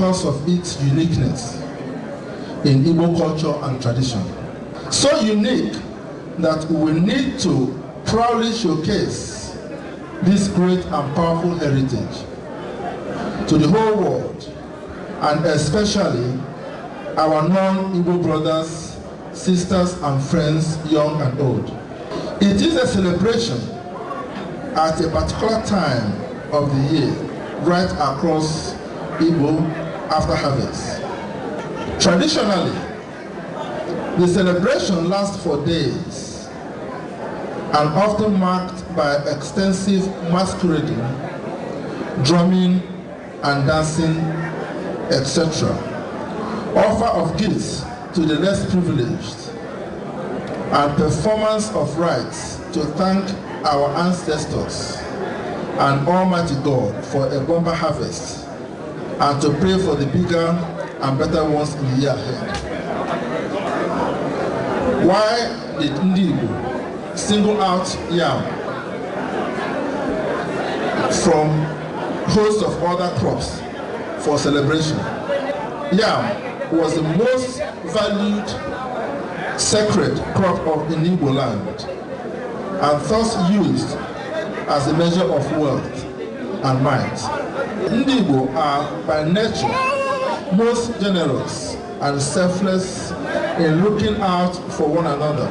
because of its uniqueness in Igbo culture and tradition. So unique that we need to proudly showcase this great and powerful heritage to the whole world, and especially our non-Igbo brothers, sisters, and friends, young and old. It is a celebration at a particular time of the year, right across Igbo after harvest. Traditionally, the celebration lasts for days and often marked by extensive masquerading, drumming and dancing, etc. Offer of gifts to the less privileged, and performance of rites to thank our ancestors and Almighty God for a bumper harvest, and to pray for the bigger and better ones in the year ahead. Why did Ndi Igbo single out yam from host of other crops for celebration? Yam was the most valued sacred crop of the Igbo land, and thus used as a measure of wealth and might. Ndi Igbo are by nature most generous and selfless in looking out for one another,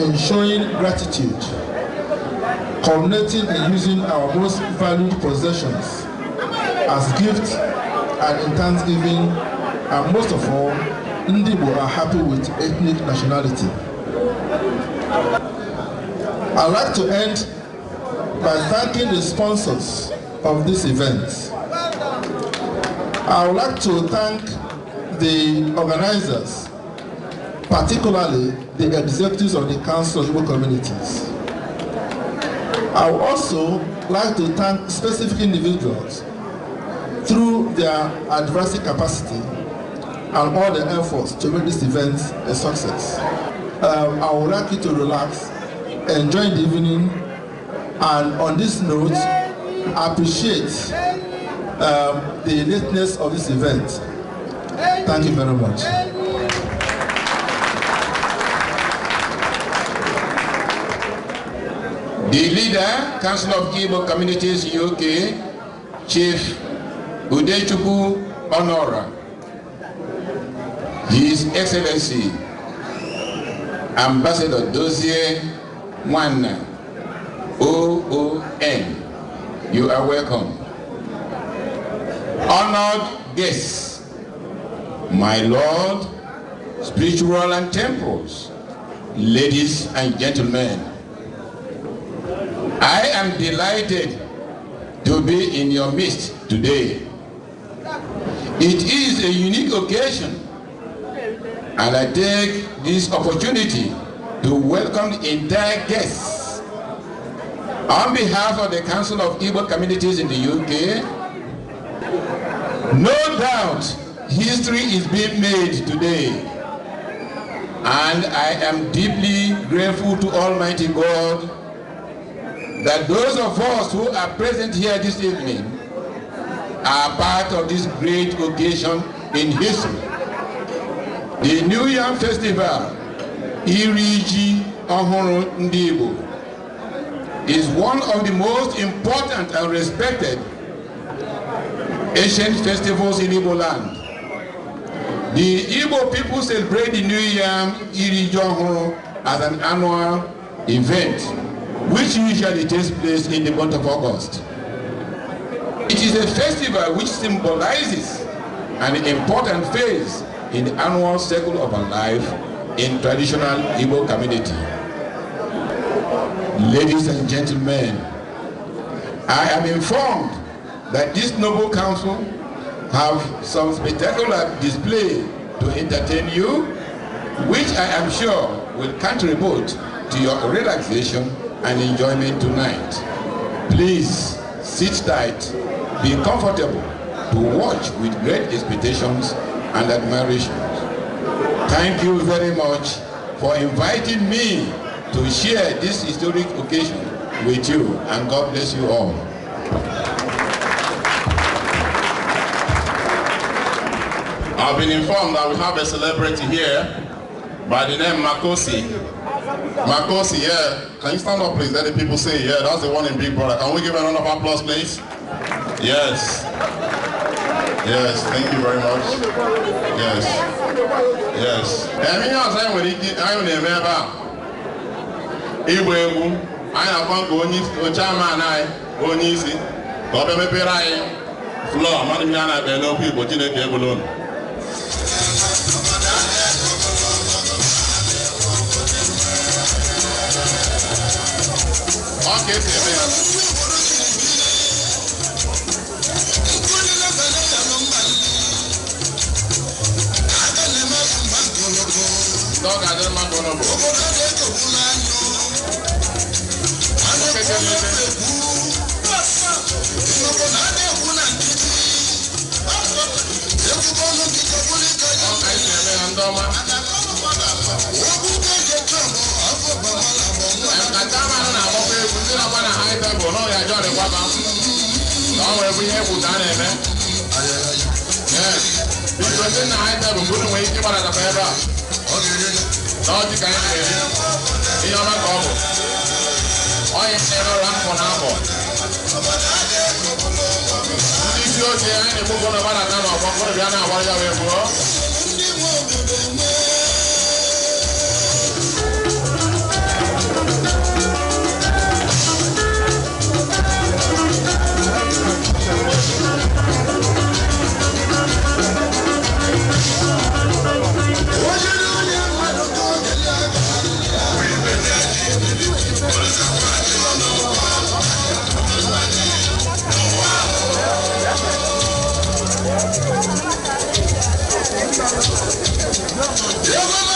in showing gratitude, culminating in using our most valued possessions as gifts and in thanksgiving, and most of all, Ndi Igbo are happy with ethnic nationality. I'd like to end by thanking the sponsors of this event. I would like to thank the organizers, particularly the executives of the Council of Igbo Communities. I would also like to thank specific individuals through their advocacy capacity and all their efforts to make this event a success. I would like you to relax, enjoy the evening, and on this note, appreciate the lateness of this event. Thank you very much. The leader, Council of Igbo Communities UK, Chief Udechukwu Honora, His Excellency Ambassador Dozie Nwana, OON, you are welcome. Honored guests, my Lord, spiritual and temples, ladies and gentlemen, I am delighted to be in your midst today. It is a unique occasion, and I take this opportunity to welcome the entire guests. On behalf of the Council of Igbo Communities in the UK, no doubt history is being made today, and I am deeply grateful to Almighty God that those of us who are present here this evening are part of this great occasion in history. The New Yam Festival, Iriji Ohuru Ndi Igbo, is one of the most important and respected ancient festivals in Igbo land. The Igbo people celebrate the New Yam Iriji Ohuru as an annual event, which usually takes place in the month of August. It is a festival which symbolizes an important phase in the annual cycle of our life in traditional Igbo community. Ladies and gentlemen, I am informed that this noble council have some spectacular display to entertain you, which I am sure will contribute to your relaxation and enjoyment tonight. Please sit tight, be comfortable to watch with great expectations and admiration. Thank you very much for inviting me to share this historic occasion with you, and God bless you all. I've been informed that we have a celebrity here by the name Makosi. Makosi, yeah. Can you stand up, please? Let the people say, yeah, that's the one in Big Brother. Can we give a round of applause, please? Yes. Yes, thank you very much. Yes. Yes. Igbo I have found going chairman Onisi, Bobby Perai, Floor, Manimiana, and no people, Tina Alone. Okay, dog, I don't want to go. Yeah,